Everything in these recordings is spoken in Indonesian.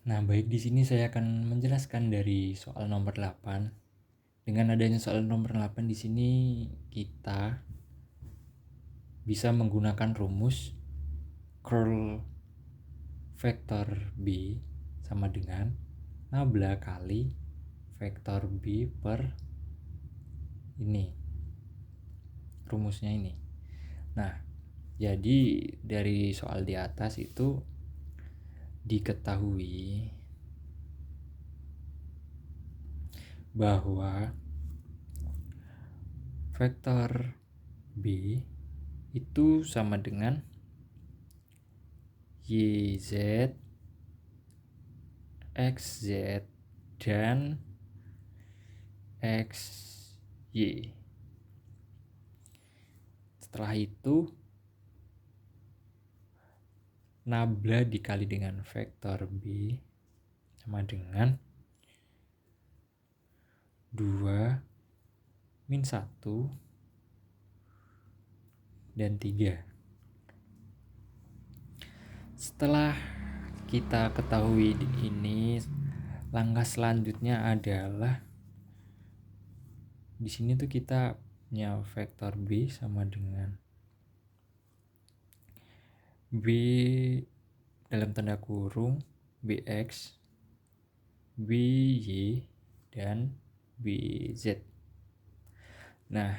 Nah, baik, di sini saya akan menjelaskan dari soal nomor 8. Dengan adanya soal nomor 8 di sini kita bisa menggunakan rumus curl vektor B sama dengan nabla kali vektor B per ini. Rumusnya ini. Nah, jadi dari soal di atas itu diketahui bahwa vektor B itu sama dengan YZ, XZ, dan XY. Setelah itu nabla dikali dengan vektor B sama dengan 2 min 1 dan 3. Setelah kita ketahui ini, langkah selanjutnya adalah di sini tuh kita punya vektor B sama dengan B dalam tanda kurung BX, BY, dan BZ. Nah,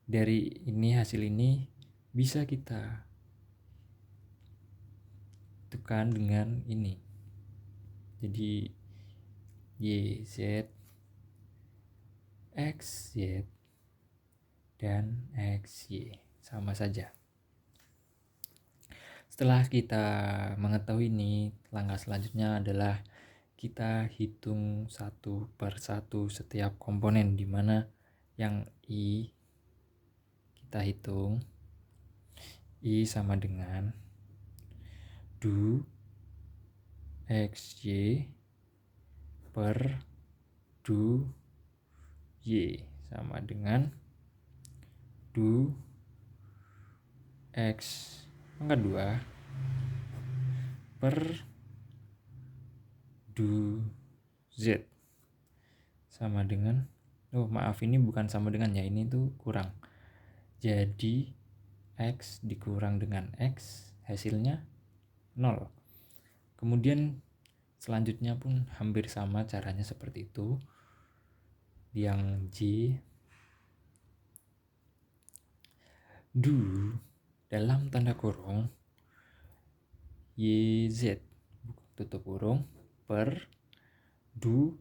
dari ini hasil ini bisa kita tekan dengan ini. Jadi YZ, XZ, dan XY sama saja. Setelah kita mengetahui ini, langkah selanjutnya adalah kita hitung satu per satu setiap komponen, di mana yang I kita hitung I sama dengan du XY per du Y sama dengan du X pangkat 2 per du Z sama dengan, ini bukan sama dengan ya, ini tuh kurang. Jadi X dikurang dengan X hasilnya 0. Kemudian selanjutnya pun hampir sama caranya seperti itu. Yang J du dalam tanda kurung YZ tutup kurung per du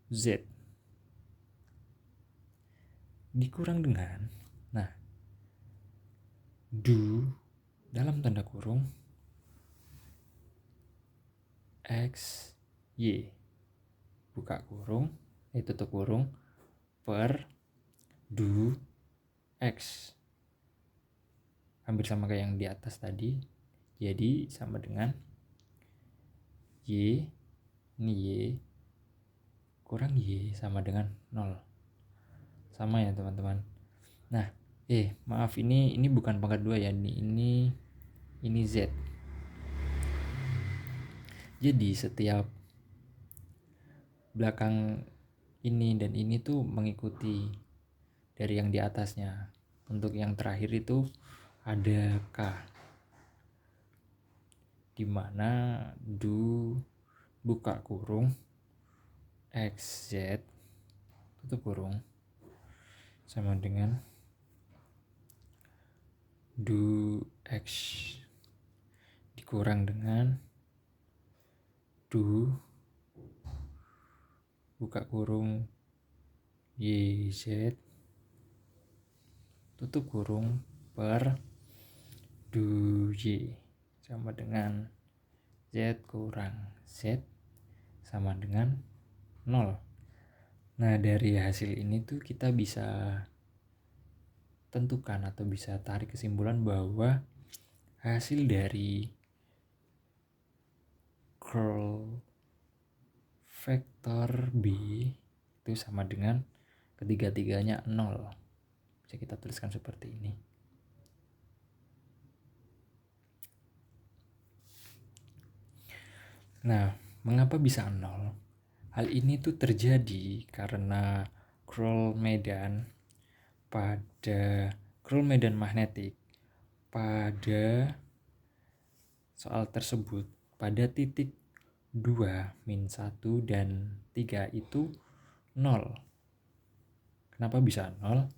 Z dikurang dengan, du dalam tanda kurung X Y buka kurung tutup kurung per du X, hampir sama kayak yang di atas tadi. Jadi sama dengan Y, ini Y kurang Y sama dengan 0. Sama ya teman-teman. Nah, maaf, ini bukan pangkat 2 ya, ini Z. Jadi setiap belakang ini dan ini tuh mengikuti dari yang di atasnya. Untuk yang terakhir itu ada K, dimana du buka kurung XZ tutup kurung sama dengan du X dikurang dengan du buka kurung YZ tutup kurung per du Y sama dengan Z kurang Z sama dengan 0. Nah, dari hasil ini tuh kita bisa tentukan atau bisa tarik kesimpulan bahwa hasil dari curl vektor B itu sama dengan ketiga-tiganya 0. Bisa kita tuliskan seperti ini. Nah, mengapa bisa nol? Hal ini tuh terjadi karena curl medan magnetik pada soal tersebut pada titik 2, min 1, dan 3 itu 0. Kenapa bisa 0?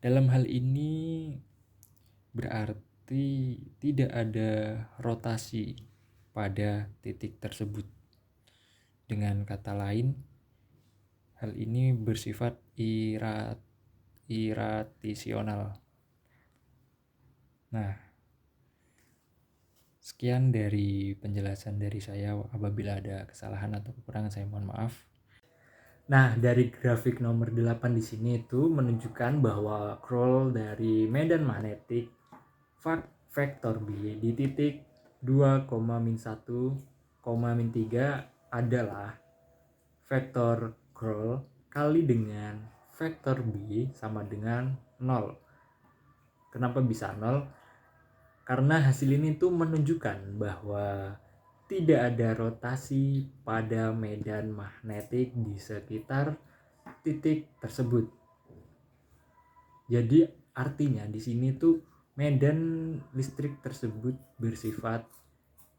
Dalam hal ini berarti tidak ada rotasi pada titik tersebut. Dengan kata lain, hal ini bersifat irrasional. Nah, sekian dari penjelasan dari saya. Apabila ada kesalahan atau kekurangan, saya mohon maaf. Nah, dari grafik nomor 8 di sini itu menunjukkan bahwa curl dari medan magnetik vektor B di titik 2, min 1, min 3 adalah vektor curl kali dengan vektor B sama dengan 0. Kenapa bisa 0? Karena hasil ini tuh menunjukkan bahwa tidak ada rotasi pada medan magnetik di sekitar titik tersebut. Jadi artinya di sini tuh medan listrik tersebut bersifat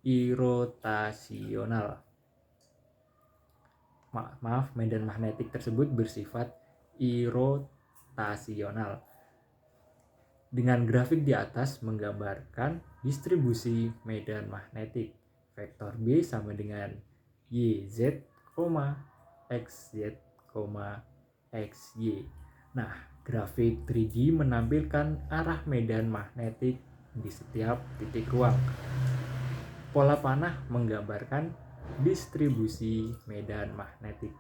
irrotasional. Medan magnetik tersebut bersifat irrotasional. Dengan grafik di atas menggambarkan distribusi medan magnetik. Vektor B sama dengan YZ, XZ, XY. Nah, grafik 3D menampilkan arah medan magnetik di setiap titik ruang. Pola panah menggambarkan distribusi medan magnetik.